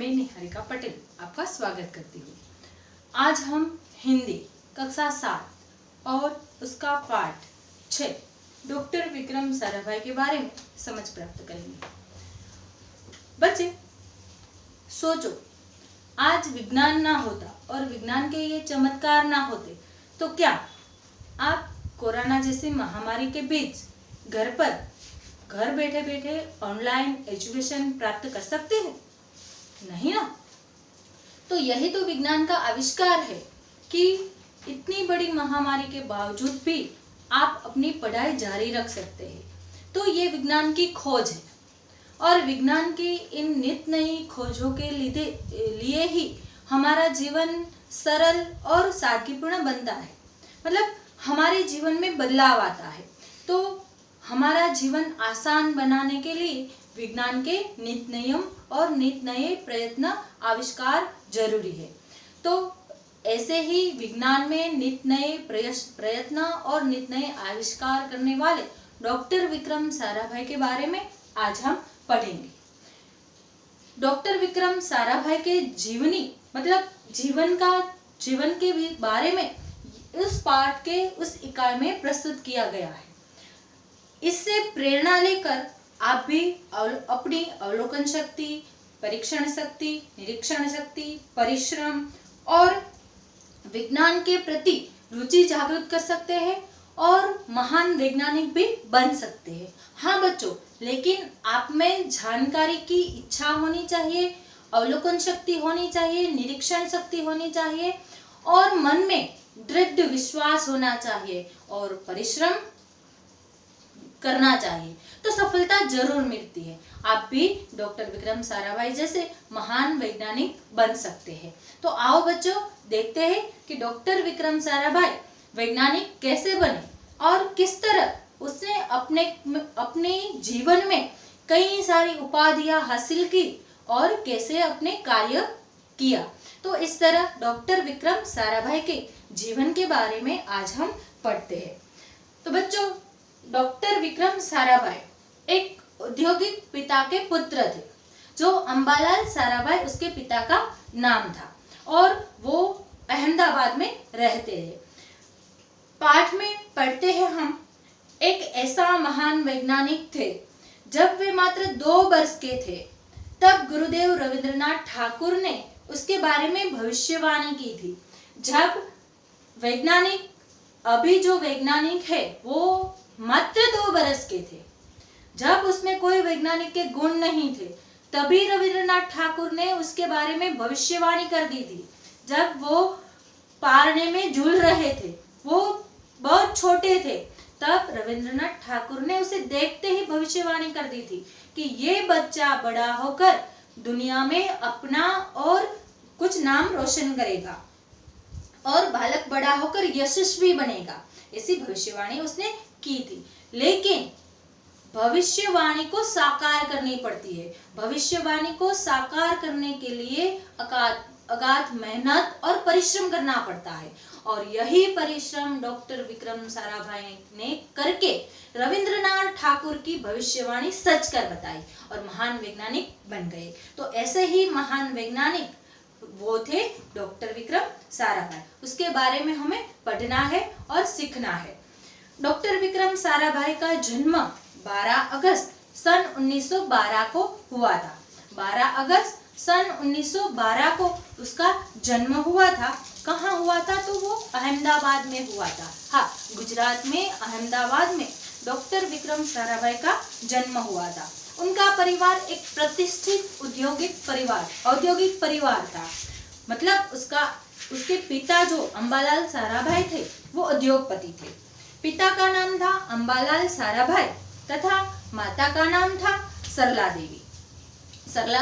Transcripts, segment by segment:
मैं निहारिका पटेल आपका स्वागत करती हूँ। आज हम हिंदी कक्षा 7 और उसका पाठ 6 डॉक्टर विक्रम साराभाई के बारे में समझ प्राप्त करेंगे। बच्चे सोचो, आज विज्ञान ना होता और विज्ञान के ये चमत्कार ना होते तो क्या आप कोरोना जैसी महामारी के बीच घर बैठे बैठे ऑनलाइन एजुकेशन प्राप्त कर सकते हैं? नहीं ना। तो यही तो विज्ञान का आविष्कार है कि इतनी बड़ी महामारी के बावजूद भी आप अपनी पढ़ाई जारी रख सकते हैं। तो ये विज्ञान की खोज है और विज्ञान की इन नित नई खोजों के लिए ही हमारा जीवन सरल और सादगीपूर्ण बनता है। मतलब हमारे जीवन में बदलाव आता है। तो हमारा जीवन आसान बनाने के लिए विज्ञान के नित नियम और नित नए प्रयत्न आविष्कार जरूरी है। तो ऐसे ही विज्ञान में नित नए प्रयत्न और नित नए आविष्कार करने वाले डॉक्टर विक्रम साराभाई के बारे में आज हम पढ़ेंगे। डॉक्टर विक्रम साराभाई के जीवनी मतलब जीवन के बारे में उस पाठ के उस इकाई में प्रस्तुत किया गया है। इससे प्रेरणा लेकर आप भी अपनी अवलोकन शक्ति, परीक्षण शक्ति, निरीक्षण शक्ति, परिश्रम और विज्ञान के प्रति रुचि जागृत कर सकते हैं और महान वैज्ञानिक भी बन सकते हैं। हाँ बच्चों, लेकिन आप में जानकारी की इच्छा होनी चाहिए, अवलोकन शक्ति होनी चाहिए, निरीक्षण शक्ति होनी चाहिए और मन में दृढ़ विश्वास होना चाहिए और परिश्रम करना चाहिए, तो सफलता जरूर मिलती है। आप भी डॉक्टर विक्रम साराभाई जैसे महान वैज्ञानिक बन सकते हैं। तो आओ बच्चों, देखते हैं कि डॉक्टर विक्रम साराभाई वैज्ञानिक कैसे बने और किस तरह उसने अपने जीवन में कई सारी उपाधियां हासिल की और कैसे अपने कार्य किया। तो इस तरह डॉक्टर विक्रम साराभाई के जीवन के बारे में आज हम पढ़ते हैं। तो बच्चों, डॉक्टर विक्रम साराभाई एक औद्योगिक पिता के पुत्र थे, जो अंबालाल साराभाई उसके पिता का नाम था और वो अहमदाबाद में रहते थे। पाठ में पढ़ते हैं हम, एक ऐसा महान वैज्ञानिक थे। जब वे मात्र 2 वर्ष के थे तब गुरुदेव रविंद्रनाथ ठाकुर ने उसके बारे में भविष्यवाणी की थी। अभी जो वैज्ञानिक है वो मात्र 2 वर्ष के थे, जब उसमें कोई वैज्ञानिक के गुण नहीं थे, तभी रविंद्रनाथ ठाकुर ने उसके बारे में भविष्यवाणी कर दी थी। जब वो पढ़ने में झूल रहे थे, वो बहुत छोटे थे, तब रविंद्रनाथ ठाकुर ने उसे देखते ही भविष्यवाणी कर दी थी कि ये बच्चा बड़ा होकर दुनिया में अपना और कुछ नाम रोशन करेगा और बालक बड़ा होकर यशस्वी बनेगा। ऐसी भविष्यवाणी उसने की थी। लेकिन भविष्यवाणी को साकार करनी पड़ती है। भविष्यवाणी को साकार करने के लिए अगाध मेहनत और परिश्रम करना पड़ता है और यही परिश्रम डॉक्टर विक्रम साराभाई ने करके रविंद्रनाथ ठाकुर की भविष्यवाणी सच कर बताई और महान वैज्ञानिक बन गए। तो ऐसे ही महान वैज्ञानिक वो थे डॉक्टर विक्रम साराभाई। उसके बारे में हमें पढ़ना है और सीखना है। डॉक्टर विक्रम साराभाई का जन्म 12 अगस्त सन 1912 को हुआ था। 12 अगस्त सन 1912 को उसका जन्म हुआ था। कहाँ हुआ था? तो वो अहमदाबाद में हुआ था। हाँ, गुजरात में अहमदाबाद में डॉक्टर विक्रम साराभाई का जन्म हुआ था। उनका परिवार एक प्रतिष्ठित औद्योगिक परिवार था। मतलब उसके पिता जो अंबालाल साराभाई थे वो उद्योगपति थे। पिता का नाम था अंबालाल साराभाई तथा माता का नाम था सरला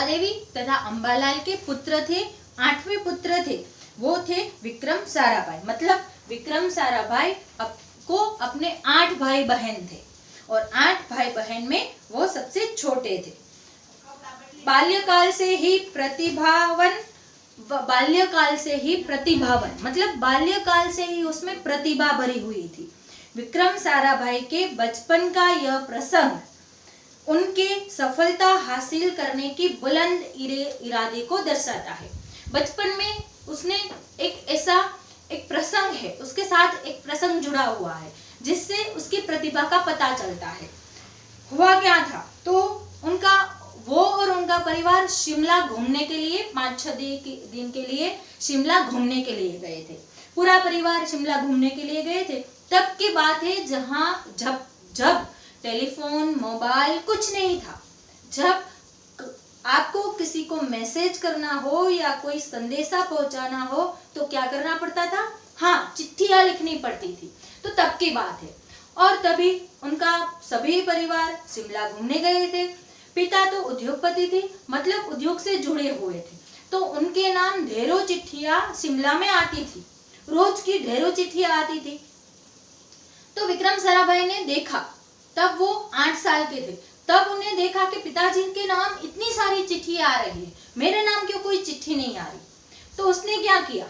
देवी तथा अंबालाल के पुत्र थे, 8वें पुत्र थे, वो थे विक्रम साराभाई। मतलब विक्रम साराभाई को अपने 8 भाई बहन थे और 8 भाई बहन में वो सबसे छोटे थे। बाल्यकाल से ही प्रतिभावन मतलब बाल्यकाल से ही उसमें प्रतिभा भरी हुई थी। विक्रम साराभाई के बचपन का यह प्रसंग उनके सफलता हासिल करने की बुलंद इरादे को दर्शाता है। बचपन में उसने एक प्रसंग है, उसके साथ एक प्रसंग जुड़ा हुआ है जिससे उसकी प्रतिभा का पता चलता है। हुआ क्या था, तो वो और उनका परिवार शिमला घूमने के लिए 5-6 दिन के लिए शिमला घूमने के लिए गए थे। पूरा परिवार शिमला घूमने के लिए गए थे। तब की बात है जब टेलीफोन मोबाइल कुछ नहीं था। जब आपको किसी को मैसेज करना हो या कोई संदेशा पहुंचाना हो तो क्या करना पड़ता था? हाँ, चिट्ठियां लिखनी पड़ती थी। तो तब की बात है और तभी उनका सभी परिवार शिमला घूमने गए थे। पिता तो उद्योगपति थे, मतलब उद्योग से जुड़े हुए थे, तो उनके नाम ढेरों चिट्ठियां शिमला में आती थी, रोज की ढेरों चिट्ठियां आती थी। तो विक्रम साराभाई ने देखा, तब वो 8 साल के थे, तब उन्हें देखा कि पिताजी के नाम इतनी सारी चिट्ठियां आ रही है, मेरे नाम क्यों कोई चिट्ठी नहीं आ रही। तो उसने क्या किया,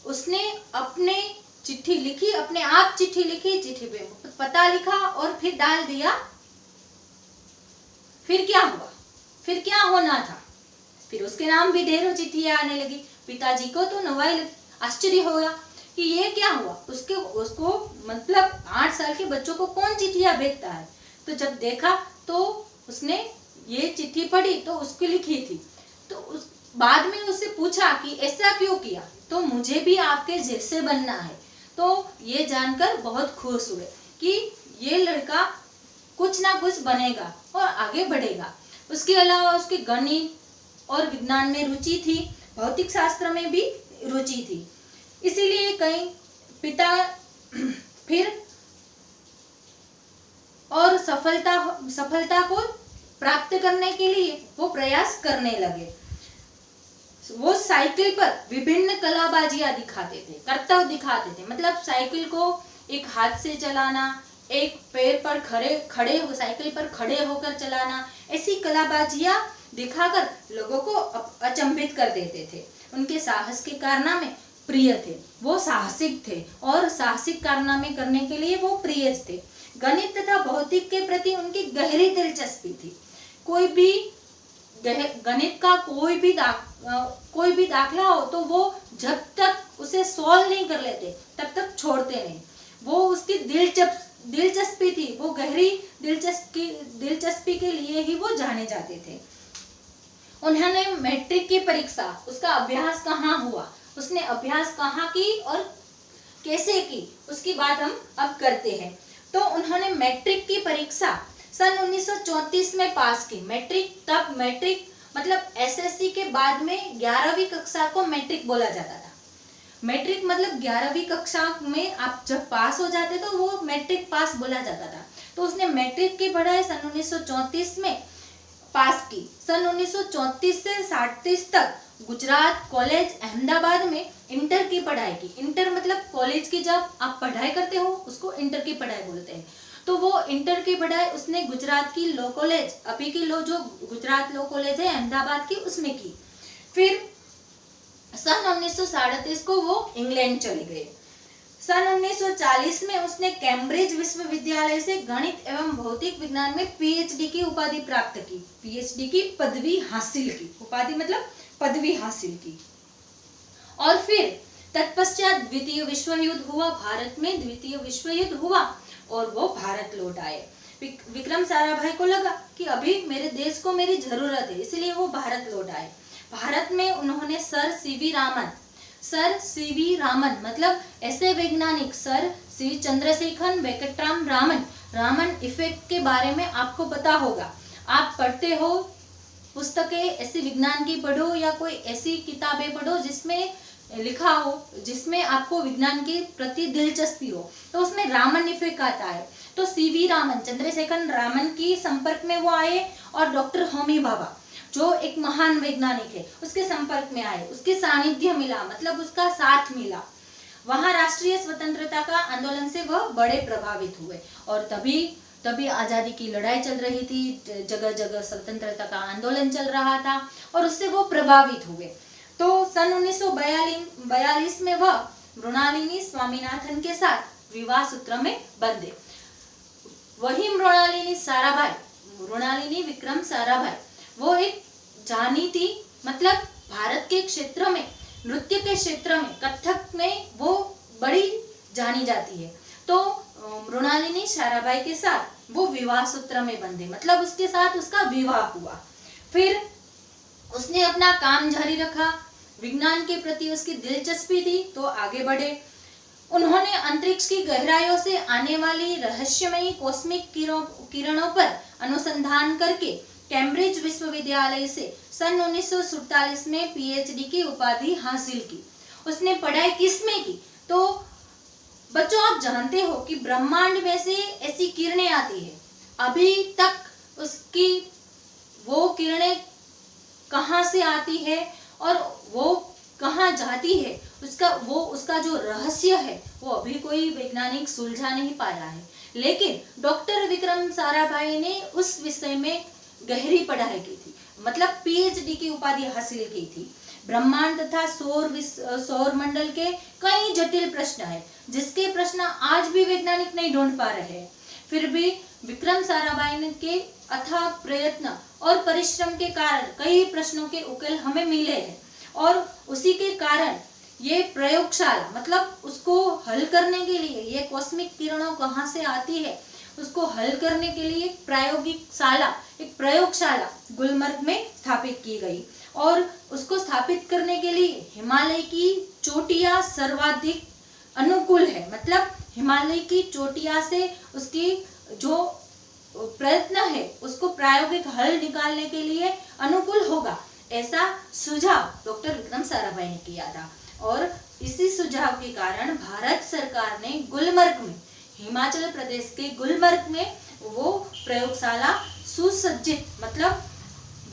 उसने अपने चिट्ठी लिखी, अपने आप चिट्ठी लिखी, चिट्ठी पे पता लिखा और फिर डाल दिया। फिर क्या हुआ, फिर क्या होना था, फिर उसके नाम भी ढेरों चिट्ठियां आने लगी। पिताजी को तो नवाई आश्चर्य होगा कि ये क्या हुआ, उसको मतलब 8 साल के बच्चों को कौन चिट्ठियां भेजता है। तो जब देखा तो उसने ये चिट्ठी पढ़ी तो उसको लिखी थी। तो उस बाद में उससे पूछा कि ऐसा क्यों किया, तो मुझे भी आपके जैसे बनना है। तो ये जानकर बहुत खुश हुए कि ये लड़का कुछ ना कुछ बनेगा और आगे बढ़ेगा। उसके अलावा उसके गणित और विज्ञान में रुचि थी, भौतिक शास्त्र में भी रुचि थी। इसीलिए कई पिता फिर और सफलता को प्राप्त करने के लिए वो प्रयास करने लगे। वो साइकिल पर विभिन्न कलाबाजियां दिखाते थे, करतब दिखाते थे, मतलब साइकिल को एक हाथ से चलाना, एक पैर पर खड़े हो साइकिल पर खड़े होकर चलाना, ऐसी कलाबाजियां दिखाकर लोगों को अचंभित कर देते थे। उनके साहस के कारनामे प्रिय थे, वो साहसिक थे और साहसिक कारनामे करने के लिए वो प्रिय थे। गणित तथा भौतिक के प्रति उनकी गहरी दिलचस्पी थी। गणित का कोई भी दाखला हो तो वो जब तक उसे सॉल्व नहीं कर लेते तब तक छोड़ते नहीं। वो उसकी दिलचस्पी थी, वो गहरी दिलचस्पी के लिए ही वो जाने जाते थे। उन्होंने मैट्रिक की परीक्षा, उसका अभ्यास कहाँ हुआ, उसने अभ्यास कहाँ की और कैसे की, उसकी बात हम अब करते हैं। तो उन्होंने मैट्रिक की परीक्षा सन 1934 में पास की। मैट्रिक मतलब एसएससी के बाद में 11वीं कक्षा को मैट्रिक बोला जाता था। मैट्रिक मतलब 11वीं कक्षा में आप जब पास हो जाते तो वो मैट्रिक पास बोला जाता था। तो उसने मैट्रिक की पढ़ाई सन 1934 में पास की। सन 1934 से 37 तक गुजरात कॉलेज अहमदाबाद में इंटर की पढ़ाई की। इंटर मतलब कॉलेज की जब आप पढ़ाई करते हो उसको इंटर की पढ़ाई बोलते हैं। तो वो इंटर की पढ़ाई उसने गुजरात की लॉ कॉलेज, अभी की जो गुजरात लॉ कॉलेज है अहमदाबाद की, उसमें की। फिर सन 1937 को वो इंग्लैंड चले गए। सन 1940 में उसने कैम्ब्रिज विश्वविद्यालय से गणित एवं भौतिक विज्ञान में पीएचडी की उपाधि प्राप्त की। पीएचडी की पदवी हासिल की, उपाधि मतलब पदवी हासिल की। और फिर तत्पश्चात द्वितीय विश्व युद्ध हुआ, भारत में द्वितीय विश्व युद्ध हुआ और वो भारत लौट आए। विक्रम साराभाई को लगा कि अभी मेरे देश को मेरी जरूरत है, इसलिए वो भारत लौट आए। भारत में उन्होंने सर सीवी रामन मतलब ऐसे वैज्ञानिक सर सी चंद्रशेखर वेंकटराम रामन इफेक्ट के बारे में आपको पता होगा। आप पढ़ते हो पुस्तकें, ऐसी विज्ञान की पढ़ो या कोई ऐसी किताबें पढ़ो जिसमें लिखा हो, जिसमें आपको विज्ञान के प्रति दिलचस्पी हो, तो उसमें रामन इफेक्ट आता है। तो सीवी रामन, चंद्रशेखर रामन की संपर्क में वो आए और डॉक्टर होमी भाभा जो एक महान वैज्ञानिक है उसके संपर्क में आए, उसके सानिध्य मिला, मतलब उसका साथ मिला। वहां राष्ट्रीय स्वतंत्रता का आंदोलन से वह बड़े प्रभावित हुए और तभी आजादी की लड़ाई चल रही थी, जगह जगह स्वतंत्रता का आंदोलन चल रहा था और उससे वो प्रभावित हुए। तो सन 1942 में वह मृणालिनी स्वामीनाथन के साथ विवाह सूत्र में बंधे। वही मृणालिनी साराभाई मृणालिनी विक्रम साराभाई वो एक जानीती मतलब भारत के क्षेत्र में नृत्य के क्षेत्र में कथक में वो बड़ी जानी जाती है। तो मृणालिनी साराभाई के साथ वो विवाह सूत्र में बंधे मतलब उसके साथ उसका विवाह हुआ। फिर उसने अपना काम जारी रखा, विज्ञान के प्रति उसकी दिलचस्पी थी तो आगे बढ़े। उन्होंने अंतरिक्ष की गहराइयों से आने वाली रहस्यमयी कॉस्मिक किरणों पर अनुसंधान करके कैम्ब्रिज विश्वविद्यालय से सन 1947 में पीएचडी की उपाधि हासिल की। उसने पढ़ाई किस में की? तो बच्चों आप जानते हो कि ब्रह्मांड में से ऐसी किरणें आती है, अभी तक उसकी वो किरणें कहाँ से आती है और वो कहाँ जाती है, उसका जो रहस्य है वो अभी कोई वैज्ञानिक सुलझा नहीं पाया है। लेकिन डॉक्टर विक्रम साराभाई ने उस विषय में गहरी पढ़ाई की थी, मतलब पीएचडी की उपाधि हासिल की थी। ब्रह्मांड तथा सौर मंडल के कई जटिल प्रश्न है जिसके प्रश्न आज भी वैज्ञानिक नहीं ढूंढ पा रहे हैं। फिर भी विक्रम साराभाई के अथक प्रयत्न और परिश्रम के कारण कई प्रश्नों के उकेल हमें मिले हैं और उसी के कारण ये प्रयोगशाला मतलब उसको हल करने के लिए ये कॉस्मिक किरणों कहाँ से आती है उसको हल करने के लिए एक प्रयोगशाला गुलमर्ग में स्थापित की गई और उसको स्थापित करने के लिए हिमालय की चोटियां सर्वाधिक अनुकूल है। मतलब हिमालय की चोटियां से उसकी जो प्रयत्न है उसको प्रायोगिक हल निकालने के लिए अनुकूल होगा, ऐसा सुझाव डॉक्टर विक्रम साराभाई ने किया था। और इसी सुझाव के कारण भारत सरकार ने गुलमर्ग में, हिमाचल प्रदेश के गुलमर्ग में वो प्रयोगशाला सुसज्जित मतलब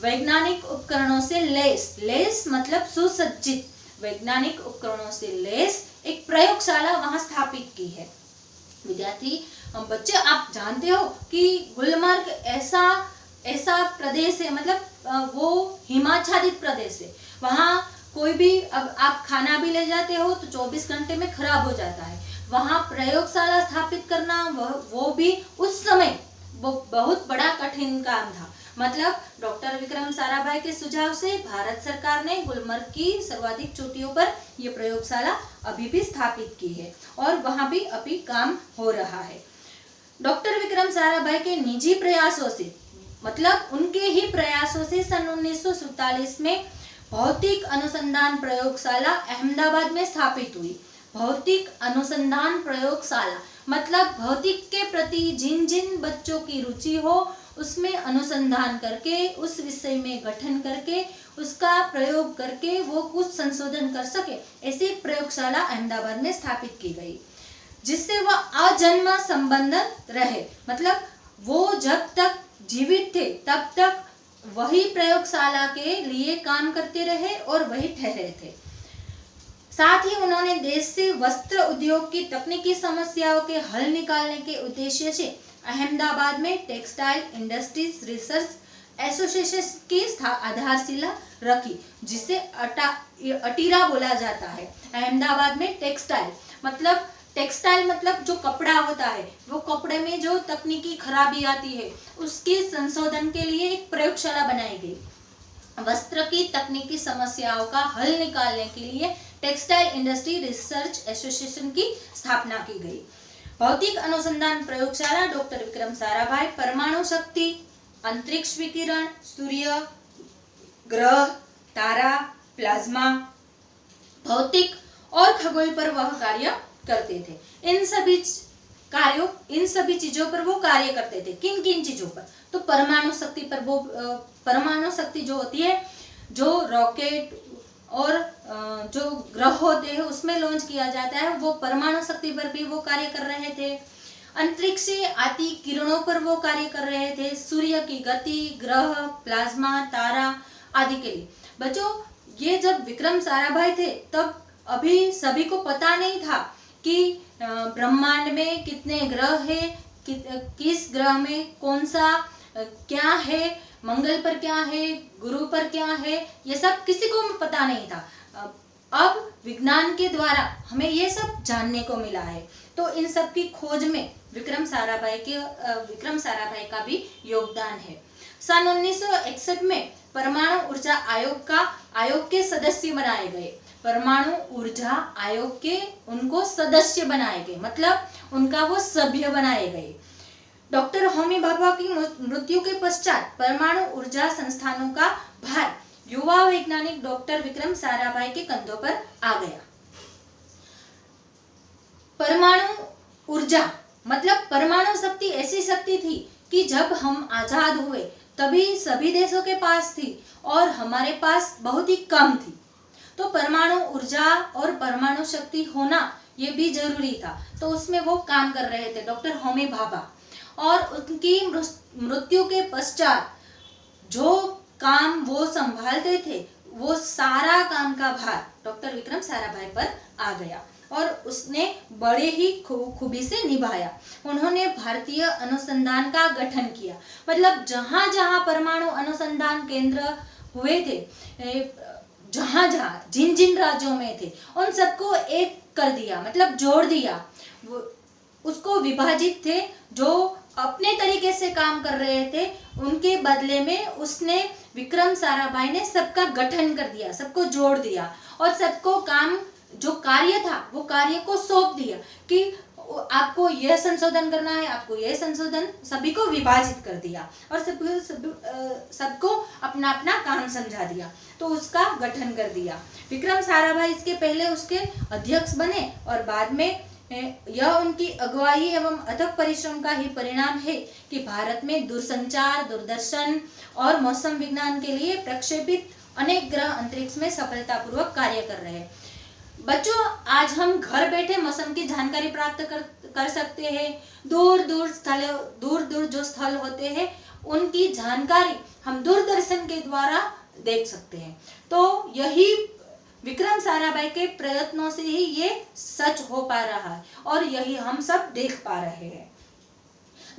वैज्ञानिक उपकरणों से लेस मतलब सुसज्जित वैज्ञानिक उपकरणों से लेस एक प्रयोगशाला वहां स्थापित की है। विद्यार्थी बच्चे आप जानते हो कि गुलमर्ग ऐसा प्रदेश है, मतलब वो हिमाच्छादित प्रदेश है। वहाँ कोई भी अब आप खाना भी ले जाते हो तो 24 घंटे में खराब हो जाता है। वहाँ प्रयोगशाला स्थापित करना वो भी उस समय वो बहुत बड़ा कठिन काम था। मतलब डॉक्टर विक्रम साराभाई के सुझाव से भारत सरकार ने गुलमर्ग की सर्वाधिक चोटियों पर यह प्रयोगशाला अभी भी स्थापित की है और वहां भी अभी काम हो रहा है। डॉक्टर विक्रम साराभाई के निजी प्रयासों से मतलब उनके ही प्रयासों से सन 1947 में भौतिक अनुसंधान प्रयोगशाला अहमदाबाद में स्थापित हुई। भौतिक अनुसंधान प्रयोगशाला मतलब भौतिक के प्रति जिन जिन बच्चों की रुचि हो उसमें अनुसंधान करके उस विषय में गठन करके उसका प्रयोग करके वो कुछ संशोधन कर सके, ऐसी प्रयोगशाला अहमदाबाद में स्थापित की गई जिससे वह अजन्मा संबंधित रहे। मतलब वो जब तक जीवित थे तब तक वही प्रयोगशाला के लिए काम करते रहे और वही ठहरे थे। साथ ही उन्होंने देश से वस्त्र उद्योग की तकनीकी समस्याओं के हल निकालने के उद्देश्य से अहमदाबाद में टेक्सटाइल इंडस्ट्रीज रिसर्च एसोसिएशन की आधारशिला रखी, जिसे अटीरा बोला जाता है। अहमदाबाद में टेक्सटाइल मतलब जो कपड़ा होता है, वो कपड़े में जो तकनीकी खराबी आती है उसके संशोधन के लिए एक प्रयोगशाला बनाई गई। वस्त्र की तकनीकी समस्याओं का हल निकालने के लिए टेक्सटाइल इंडस्ट्री रिसर्च एसोसिएशन की स्थापना की गई। भौतिक अनुसंधान प्रयोगशाला डॉक्टर विक्रम साराभाई परमाणु शक्ति, अंतरिक्ष विकिरण, सूर्य, ग्रह, तारा, प्लाज्मा, भौतिक और खगोल पर वह कार्य करते थे। इन सभी चीजों पर वो कार्य करते थे। किन किन चीजों पर? तो परमाणु शक्ति पर वो परमाणु शक्ति जो होती है, जो रॉकेट और जो ग्रह होते हैं उसमें लॉन्च किया जाता है, वो परमाणु शक्ति पर भी वो कार्य कर रहे थे। अंतरिक्ष से आती किरणों पर वो कार्य कर रहे थे। सूर्य की गति, ग्रह, प्लाज्मा, तारा आदि के लिए। बच्चों ये जब विक्रम साराभाई थे तब अभी सभी को पता नहीं था कि ब्रह्मांड में कितने ग्रह हैं, किस ग्रह में कौन सा क्या है, मंगल पर क्या है, गुरु पर क्या है, ये सब किसी को पता नहीं था। अब विज्ञान के द्वारा हमें ये सब जानने को मिला है। तो इन सब की खोज में विक्रम साराभाई का भी योगदान है। सन 1961 में परमाणु ऊर्जा आयोग के सदस्य बनाए गए। परमाणु ऊर्जा आयोग के उनको सदस्य बनाए गए, मतलब उनका वो सभ्य बनाए गए। डॉक्टर होमी भाभा की मृत्यु के पश्चात परमाणु ऊर्जा संस्थानों का भार युवा वैज्ञानिक डॉक्टर विक्रम साराभाई के कंधों पर आ गया। परमाणु ऊर्जा मतलब परमाणु शक्ति ऐसी शक्ति थी कि जब हम आजाद हुए तभी सभी देशों के पास थी और हमारे पास बहुत ही कम थी। तो परमाणु ऊर्जा और परमाणु शक्ति होना ये भी जरूरी था। तो उसमें वो काम कर रहे थे डॉक्टर होमी भाभा, और उनकी मृत्यु के पश्चात जो काम वो संभालते थे वो सारा काम का भार डॉक्टर विक्रम साराभाई पर आ गया और उसने बड़े ही खूबी से निभाया। उन्होंने भारतीय अनुसंधान का गठन किया, मतलब जहां जहां परमाणु अनुसंधान केंद्र हुए थे, जहां जहां जिन जिन राज्यों में थे, उन सबको एक कर दिया, मतलब जोड़ दिया। उसको विभाजित थे, जो अपने तरीके से काम कर रहे थे उनके बदले में उसने विक्रम साराभाई ने सबका गठन कर दिया, सबको जोड़ दिया और सबको काम जो कार्य था वो कार्य को सौंप दिया कि आपको यह संशोधन करना है, आपको यह संशोधन, सभी को विभाजित कर दिया और सबको अपना अपना काम समझा दिया। तो उसका गठन कर दिया। विक्रम साराभाई इसके पहले उसके अध्यक्ष बने और बाद में यह उनकी अगुवाई एवं अथक परिश्रम का ही परिणाम है कि भारत में दूरसंचार, दूरदर्शन और मौसम विज्ञान के लिए प्रक्षेपित अनेक ग्रह अंतरिक्ष में सफलतापूर्वक कार्य कर रहे हैं। बच्चों, आज हम घर बैठे मौसम की जानकारी प्राप्त कर सकते हैं। दूर दूर जो स्थल होते हैं उनकी जानकारी हम दूरदर्शन के द्वारा देख सकते हैं। तो यही विक्रम साराभाई के प्रयत्नों से ही ये सच हो पा रहा है और यही हम सब देख पा रहे हैं।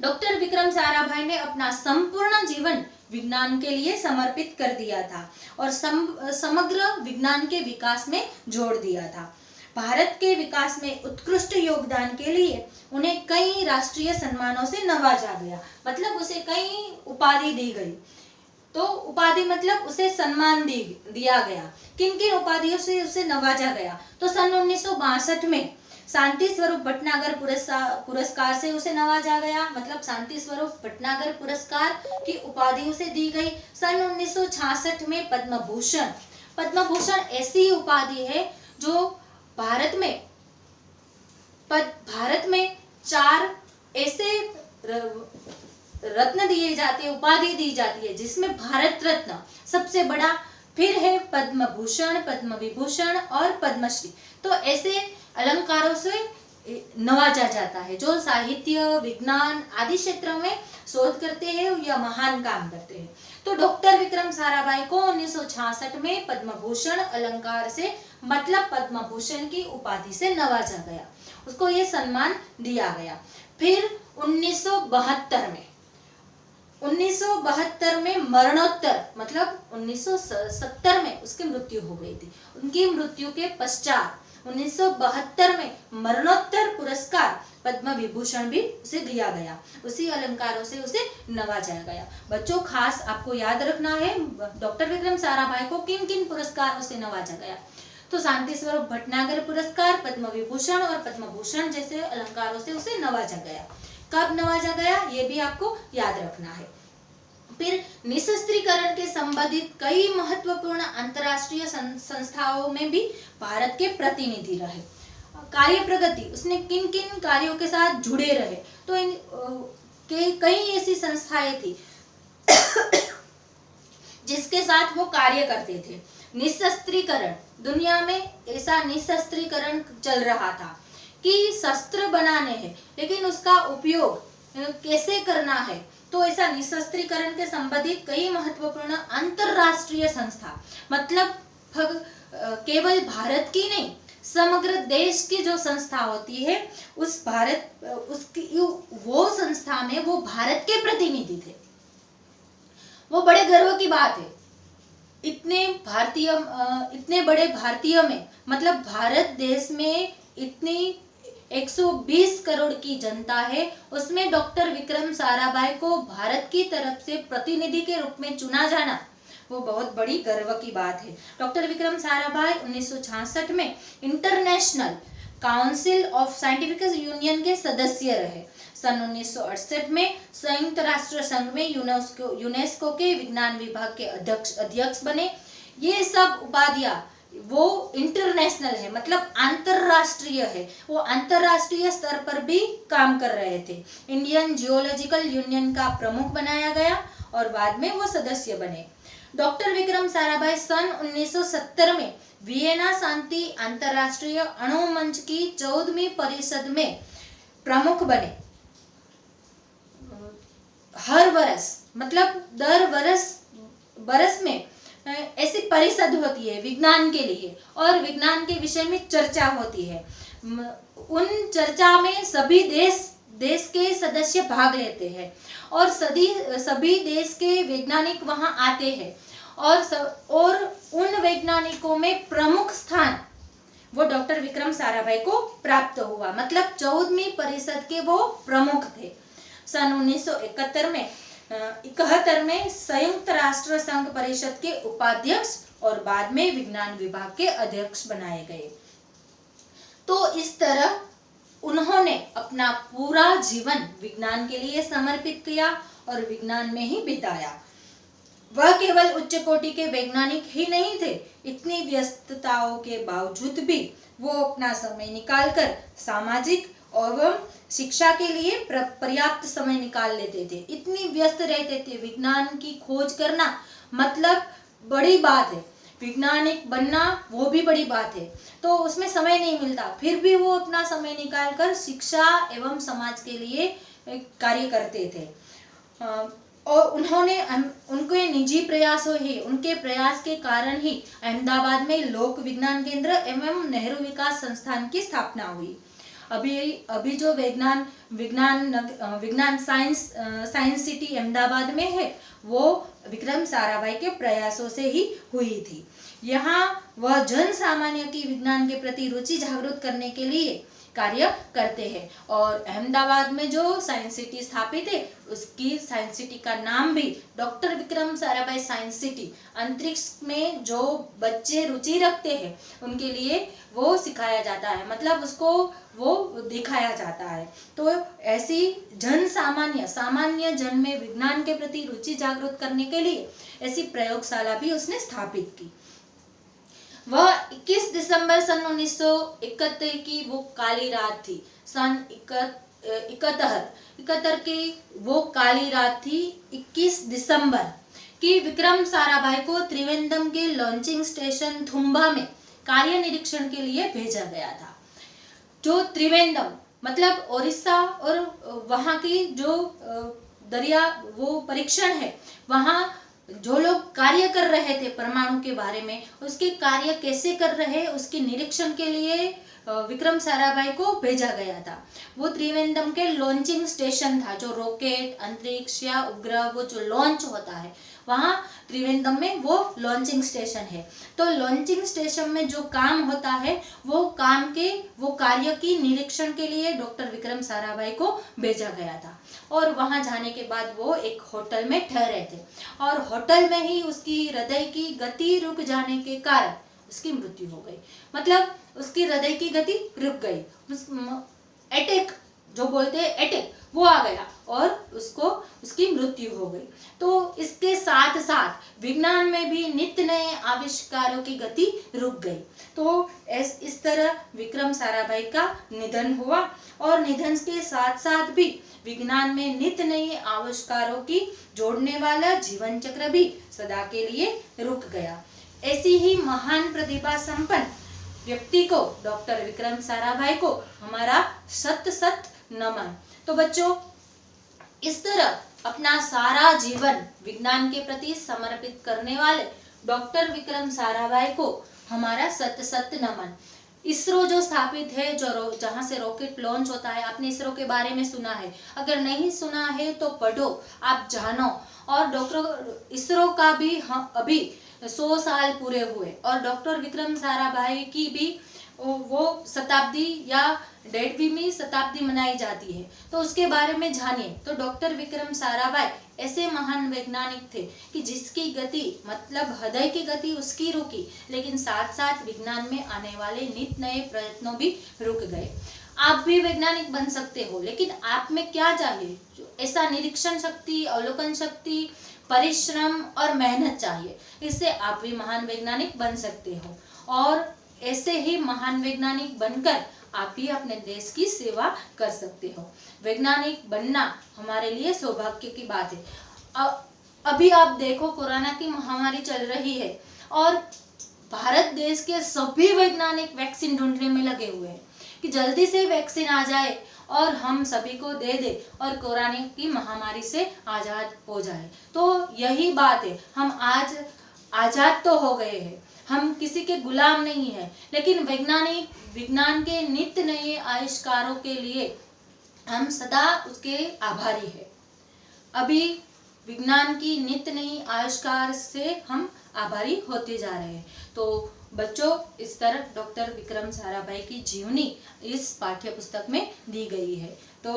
डॉक्टर विक्रम साराभाई ने अपना संपूर्ण जीवन विज्ञान के लिए समर्पित कर दिया था और समग्र विज्ञान के विकास में जोड़ दिया था। भारत के विकास में उत्कृष्ट योगदान के लिए उन्हें कई राष्ट्रीय सम्मानों से नवाजा गया, मतलब उसे कई उपाधि दी गई। तो उपाधि मतलब उसे सम्मान दिया गया। किन किन उपाधियों से उसे नवाजा गया? तो सन 1962 में शांति स्वरूप भटनागर पुरस्कार से उसे नवाजा गया, मतलब शांति स्वरूप भटनागर पुरस्कार की उपाधि उसे दी गई। सन 1966 में पद्म भूषण ऐसी उपाधि है जो भारत में 4 ऐसे रत्न दिए जाते हैं, उपाधि दी जाती है, जिसमें भारत रत्न सबसे बड़ा, फिर है पद्म भूषण, पद्म विभूषण और पद्मश्री। तो ऐसे अलंकारों से नवाजा जाता है जो साहित्य, विज्ञान आदि क्षेत्रों में शोध करते हैं या महान काम करते हैं। तो डॉक्टर विक्रम साराभाई को 1966 में पद्म भूषण अलंकार से, मतलब पद्म भूषण की उपाधि से नवाजा गया, उसको ये सम्मान दिया गया। फिर 1972 में मरणोत्तर, मतलब 1970 में उसकी मृत्यु हो गई थी। उनकी मृत्यु के पश्चात 1972 में मरणोत्तर पुरस्कार पद्म विभूषण भी उसे दिया गया, उसी अलंकारों से उसे नवाजा गया। बच्चों, खास आपको याद रखना है डॉक्टर विक्रम साराभाई को किन किन पुरस्कारों से नवाजा गया। तो शांति स्वरूप भटनागर पुरस्कार, पद्म विभूषण और पद्म भूषण जैसे अलंकारों से उसे नवाजा गया। कब नवाजा गया ये भी आपको याद रखना है। फिर निशस्त्रीकरण के संबंधित कई महत्वपूर्ण अंतर्राष्ट्रीय संस्थाओं में भी भारत के प्रतिनिधि रहे। कार्य प्रगति, उसने किन किन कार्यों के साथ जुड़े रहे? तो कई ऐसी संस्थाएं थी जिसके साथ वो कार्य करते थे। निशस्त्रीकरण, दुनिया में ऐसा निशस्त्रीकरण चल रहा था कि शस्त्र बनाने हैं, लेकिन उसका उपयोग कैसे करना है। तो ऐसा निशस्त्रीकरण के संबंधित कई महत्वपूर्ण अंतरराष्ट्रीय संस्था, मतलब केवल भारत की नहीं, समग्र देश की जो संस्था होती है वो संस्था में वो भारत के प्रतिनिधि थे। वो बड़े गर्व की बात है। इतने बड़े भारतीय में, मतलब भारत देश में इतनी 120 करोड़ की जनता है, उसमें डॉक्टर विक्रम साराभाई को भारत की तरफ से प्रतिनिधि के रूप में चुना जाना वो बहुत बड़ी गर्व की बात है। डॉक्टर विक्रम साराभाई 1966 में international council of scientific union के सदस्य रहे। सन 1968 में संयुक्त राष्ट्र संघ में यूनेस्को के विज्ञान विभाग के अध्यक्ष बने। ये सब उपाधियां वो इंटरनेशनल है, मतलब अंतरराष्ट्रीय है, वो अंतरराष्ट्रीय स्तर पर भी काम कर रहे थे। इंडियन जियोलॉजिकल यूनियन का प्रमुख बनाया गया और बाद में वो सदस्य बने। डॉक्टर विक्रम साराभाई सन 1970 में वियना शांति अंतरराष्ट्रीय अणु मंच की 14वीं परिषद में प्रमुख बने। हर वर्ष, मतलब दर बरस में ऐसी परिषद होती है विज्ञान के लिए, और विज्ञान के विषय में चर्चा होती है। उन चर्चा में सभी देश के सदस्य भाग लेते हैं और सभी देश के वैज्ञानिक वहां आते हैं, और उन वैज्ञानिकों में प्रमुख स्थान वो डॉक्टर विक्रम साराभाई को प्राप्त हुआ, मतलब 14वीं परिषद के वो प्रमुख थे। सन 1971 में संयुक्त राष्ट्र संघ परिषद के उपाध्यक्ष और बाद में विज्ञान विभाग के अध्यक्ष बनाए गए। तो इस तरह उन्होंने अपना पूरा जीवन विज्ञान के लिए समर्पित किया और विज्ञान में ही बिताया। वह केवल उच्च कोटि के वैज्ञानिक ही नहीं थे, इतनी व्यस्तताओं के बावजूद भी वो अपना समय निकालकर सामाजिक एवं शिक्षा के लिए पर्याप्त समय निकाल लेते थे। इतनी व्यस्त रहते थे, विज्ञान की खोज करना मतलब बड़ी बात है, वैज्ञानिक बनना वो भी बड़ी बात है, तो उसमें समय नहीं मिलता, फिर भी वो अपना समय निकालकर शिक्षा एवं समाज के लिए कार्य करते थे। और उन्होंने उनके निजी प्रयासों ही, उनके प्रयास के कारण ही अहमदाबाद में लोक विज्ञान केंद्र एवं नेहरू विकास संस्थान की स्थापना हुई। अभी जो विज्ञान साइंस सिटी अहमदाबाद में है, वो विक्रम साराभाई के प्रयासों से ही हुई थी। यहाँ वह जन सामान्य की विज्ञान के प्रति रुचि जागृत करने के लिए कार्य करते हैं, और अहमदाबाद में जो साइंस सिटी स्थापित है उसकी साइंस सिटी का नाम भी doctor Vikram Sarabhai science city. अंतरिक्ष में जो बच्चे रुचि रखते हैं उनके लिए वो सिखाया जाता है, मतलब उसको वो दिखाया जाता है। तो ऐसी सामान्य जन में विज्ञान के प्रति रुचि जागृत करने के लिए ऐसी प्रयोगशाला भी उसने स्थापित की। वह 21 दिसंबर सन 1971 की वो काली रात थी। सन 71 की वो काली रात थी, 21 दिसंबर की विक्रम साराभाई को त्रिवेंद्रम के लॉन्चिंग स्टेशन थुम्बा में कार्य निरीक्षण के लिए भेजा गया था। जो त्रिवेंद्रम मतलब ओडिशा, और वहाँ की जो दरिया वो परीक्षण है, वहाँ जो लोग कार्य कर रहे थे परमाणु के बारे में, उसके कार्य कैसे कर रहे हैं उसके निरीक्षण के लिए विक्रम साराभाई को भेजा गया था। वो त्रिवेंद्रम के लॉन्चिंग स्टेशन था, जो रॉकेट, अंतरिक्ष या उपग्रह वो जो लॉन्च होता है, वहाँ त्रिवेंद्रम में वो लॉन्चिंग स्टेशन है। तो लॉन्चिंग स्टेशन में जो काम होता है वो कार्य की निरीक्षण के लिए डॉक्टर विक्रम साराभाई को भेजा गया था, और वहां जाने के बाद वो एक होटल में ठहरे थे, और होटल में ही उसकी हृदय की गति रुक जाने के कारण उसकी मृत्यु हो गई। मतलब उसकी हृदय की गति रुक गई, अटैक जो बोलते हैं अटैक, वो आ गया और उसकी मृत्यु हो गई। तो इसके साथ साथ विज्ञान में भी नित्य नए आविष्कारों की गति रुक गई। तो इस तरह विक्रम साराभाई का निधन हुआ, और निधन के साथ साथ भी विज्ञान में नित्य नए आविष्कारों की जोड़ने वाला जीवन चक्र भी सदा के लिए रुक गया। ऐसी ही महान प्रतिभा संपन्न व्यक्ति को, डॉक्टर विक्रम साराभाई को, हमारा शत नमन। तो बच्चों, इस तरह अपना सारा जीवन विज्ञान के प्रति समर्पित करने वाले डॉक्टर विक्रम साराभाई को हमारा शत नमन। इसरो जो स्थापित है, जो जहाँ से रॉकेट लॉन्च होता है, आपने इसरो के बारे में सुना है, अगर नहीं सुना है तो पढ़ो, आप जानो। और डॉक्टर इसरो का भी अभी 100 साल पूरे हुए और डॉक्टर विक्रम साराभाई की भी वो शताब्दी या 150वीं शताब्दी मनाई जाती है। तो उसके बारे में जानिए। तो डॉक्टर विक्रम साराभाई ऐसे महान वैज्ञानिक थे कि जिसकी गति मतलब हृदय की गति उसकी रुकी, लेकिन साथ साथ विज्ञान में आने वाले नित नए प्रयत्नों भी रुक गए। आप भी वैज्ञानिक बन सकते हो, लेकिन आप में क्या चाहिए? ऐसा निरीक्षण शक्ति, अवलोकन शक्ति, परिश्रम और मेहनत चाहिए। इससे आप भी महान वैज्ञानिक बन सकते हो और ऐसे ही महान वैज्ञानिक बनकर आप भी अपने देश की सेवा कर सकते हो। वैज्ञानिक बनना हमारे लिए सौभाग्य की बात है। अभी आप देखो, कोरोना की महामारी चल रही है और भारत देश के सभी वैज्ञानिक वैक्सीन ढूंढने में लगे हुए हैं कि जल्दी से वैक्सीन आ जाए और हम सभी को दे दे और कोरोना की महामारी से आजाद हो जाए। तो यही बात है, हम आज आजाद तो हो गए हैं, हम किसी के गुलाम नहीं है, लेकिन वैज्ञानिक विज्ञान के नित्य नए आविष्कारों के लिए हम सदा उसके आभारी है। अभी विज्ञान की नित्य नई आविष्कार से हम आभारी होते जा रहे हैं। तो बच्चों, इस तरह डॉक्टर विक्रम साराभाई की जीवनी इस पाठ्य पुस्तक में दी गई है। तो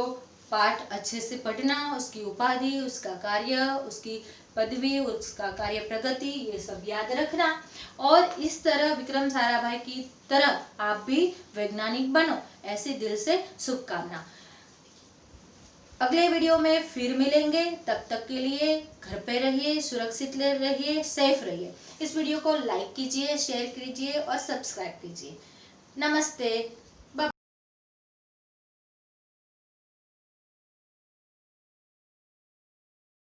पाठ अच्छे से पढ़ना, उसकी उपाधि, उसका कार्य, उसकी पदवी, उसका कार्य प्रगति, ये सब याद रखना और इस तरह विक्रम साराभाई की तरह आप भी वैज्ञानिक बनो, ऐसे दिल से शुभकामना। अगले वीडियो में फिर मिलेंगे, तब तक के लिए घर पे रहिए, सुरक्षित रहिए, सेफ रहिए। इस वीडियो को लाइक कीजिए, शेयर कीजिए और सब्सक्राइब कीजिए। नमस्ते।